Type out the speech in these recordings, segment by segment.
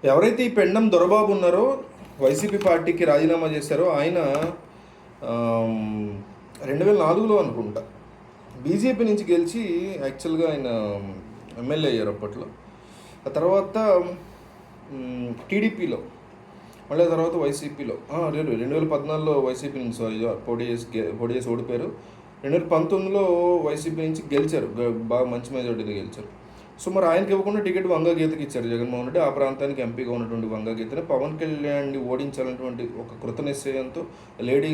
ఎవరైతే ఈ పెండం దొరబాబు ఉన్నారో వైసీపీ పార్టీకి రాజీనామా చేశారో ఆయన 2004లో అనుకుంటా బీజేపీ నుంచి గెలిచి యాక్చువల్గా ఆయన ఎమ్మెల్యే అయ్యారు అప్పట్లో. ఆ తర్వాత టీడీపీలో, మళ్ళీ తర్వాత వైసీపీలో 2014లో వైసీపీ నుంచి పోటీ చేసి ఓడిపోయారు. 2019లో వైసీపీ నుంచి గెలిచారు, బాగా మంచి మెజార్టీతో గెలిచారు. సో మరి ఆయనకి ఇవ్వకుండా టికెట్ వంగా గీతకి ఇచ్చారు జగన్మోహన్ రెడ్డి. ఆ ప్రాంతానికి ఎంపీగా ఉన్నటువంటి వంగా గీతని పవన్ కళ్యాణ్ని ఓడించాలన్నటువంటి ఒక కృత నిశ్చయంతో, లేడీ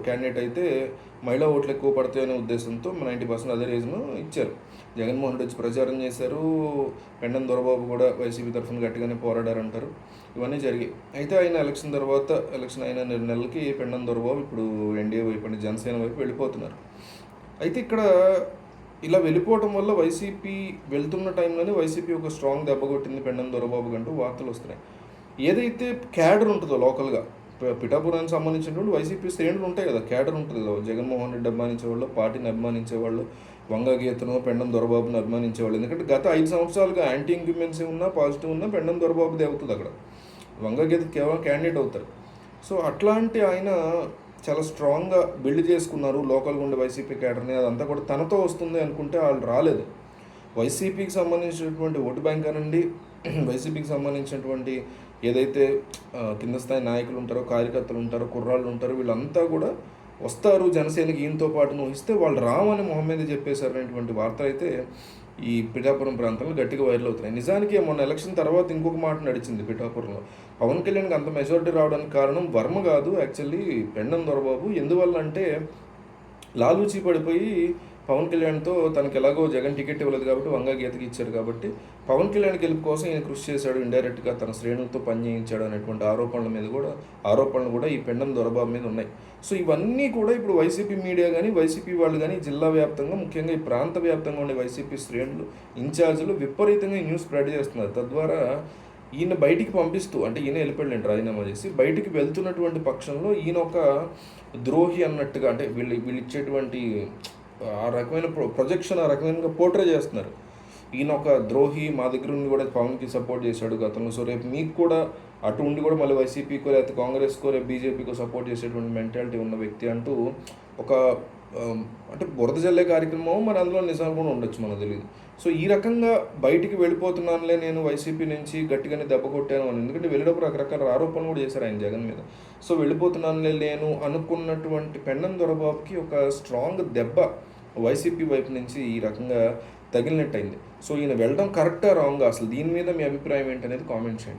క్యాండిడేట్ అయితే మహిళా ఓట్లు ఎక్కువ పడతాయనే ఉద్దేశంతో 90% అదే రీజన్ ఇచ్చారు. జగన్మోహన్ రెడ్డి వచ్చి ప్రచారం చేశారు. పెండం దొరబాబు కూడా వైసీపీ తరఫున గట్టిగానే పోరాడారంటారు. ఇవన్నీ జరిగాయి. అయితే ఆయన ఎలక్షన్ అయిన 2 నెలలకి పెండం దొరబాబు ఇప్పుడు ఎన్డీఏ వైపు అంటే జనసేన వైపు వెళ్ళిపోతున్నారు. అయితే ఇక్కడ ఇలా వెళ్ళిపోవటం వల్ల వైసీపీ వెళ్తున్న టైంలోనే వైసీపీ ఒక స్ట్రాంగ్ దెబ్బ కొట్టింది పెండం దొరబాబు కంటూ వార్తలు వస్తున్నాయి. ఏదైతే క్యాడర్ ఉంటుందో లోకల్గా, పిఠాపురానికి సంబంధించినటువంటి వైసీపీ శ్రేణులు ఉంటాయి కదా, క్యాడర్ ఉంటుంది కదా, జగన్మోహన్ రెడ్డి అభిమానించేవాళ్ళు, పార్టీని అభిమానించేవాళ్ళు, వంగ గీతను పెండం దొరబాబుని అభిమానించేవాళ్ళు. ఎందుకంటే గత 5 సంవత్సరాలుగా యాంటీ ఇంక్యుమెన్సీ ఉన్నా పాజిటివ్ ఉన్నా పెండం దొరబాబుది అవుతుంది అక్కడ. వంగ గీత కేవలం క్యాండిడేట్ అవుతారు. సో అట్లాంటి ఆయన చాలా స్ట్రాంగ్గా బిల్డ్ చేసుకున్నారు లోకల్గా ఉండే వైసీపీ క్యాడర్ని. అదంతా కూడా తనతో వస్తుంది అనుకుంటే వాళ్ళు రాలేదు. వైసీపీకి సంబంధించినటువంటి ఓటు బ్యాంక్ అనండి, వైసీపీకి సంబంధించినటువంటి ఏదైతే కింద స్థాయి నాయకులు ఉంటారో, కార్యకర్తలు ఉంటారో, కుర్రాళ్ళు ఉంటారో, వీళ్ళంతా కూడా వస్తారు జనసేనకి ఈయనతో పాటు నువ్వు ఇస్తే వాళ్ళు రామని మొహం మీద చెప్పేశారనేటువంటి వార్త అయితే ఈ పిఠాపురం ప్రాంతంలో గట్టిగా వైరల్ అవుతున్నాయి. నిజానికి మొన్న ఎలక్షన్ తర్వాత ఇంకొక మాట నడిచింది పిఠాపురంలో. పవన్ కళ్యాణ్కి అంత మెజారిటీ రావడానికి కారణం వర్మ కాదు, యాక్చువల్లీ పెండం దొరబాబు. ఎందువల్ల అంటే లాలూచి పడిపోయి పవన్ కళ్యాణ్తో తనకి ఎలాగో జగన్ టికెట్ ఇవ్వలేదు కాబట్టి వంగా గీతకి ఇచ్చారు కాబట్టి పవన్ కళ్యాణ్ గెలుపు కోసం ఈయన కృషి చేశాడు, ఇండైరెక్ట్గా తన శ్రేణులతో పనిచేయించాడు అనేటువంటి ఆరోపణలు కూడా ఈ పెండం దొరబాబు మీద ఉన్నాయి. సో ఇవన్నీ కూడా ఇప్పుడు వైసీపీ మీడియా కానీ, వైసీపీ వాళ్ళు కానీ జిల్లా వ్యాప్తంగా, ముఖ్యంగా ఈ ప్రాంత వ్యాప్తంగా ఉండే వైసీపీ శ్రేణులు, ఇన్ఛార్జీలు విపరీతంగా ఈ న్యూస్ స్ప్రెడ్ చేస్తున్నారు. తద్వారా ఈయన బయటికి పంపిస్తూ, అంటే ఈయన వెళ్ళిపోయాడు రాజీనామా చేసి, బయటికి వెళ్తున్నటువంటి పక్షంలో ఈయన ఒక ద్రోహి అన్నట్టుగా, అంటే వీళ్ళు ఇచ్చేటువంటి ఆ రకమైన ప్రొజెక్షన్, ఆ రకమైన పోర్ట్రే చేస్తున్నారు. ఈయన ఒక ద్రోహి, మా దగ్గర ఉండి కూడా పవన్కి సపోర్ట్ చేశాడు గతంలో, సో రేపు మీకు కూడా అటు ఉండి కూడా మళ్ళీ వైసీపీకో లేకపోతే కాంగ్రెస్కో రేపు బీజేపీకో సపోర్ట్ చేసేటువంటి మెంటాలిటీ ఉన్న వ్యక్తి అంటూ ఒక అంటే బురద జల్లే కార్యక్రమం, మరి అందులో నిజాలు కూడా ఉండొచ్చు, మనకు తెలియదు. సో ఈ రకంగా బయటికి వెళ్ళిపోతున్నానులే నేను వైసీపీ నుంచి గట్టిగానే దెబ్బ కొట్టాను అని, ఎందుకంటే వెళ్ళేటప్పుడు రకరకాల ఆరోపణలు కూడా చేశారు ఆయన జగన్ మీద. సో వెళ్ళిపోతున్నానులే నేను అనుకున్నటువంటి పెండం దొరబాబుకి ఒక స్ట్రాంగ్ దెబ్బ వైసీపీ వైపు నుంచి ఈ రకంగా తగిలినట్టయింది. సో ఈయన వెళ్ళడం కరెక్టా రాంగా, అసలు దీని మీద మీ అభిప్రాయం ఏంటనేది కామెంట్ చేయండి.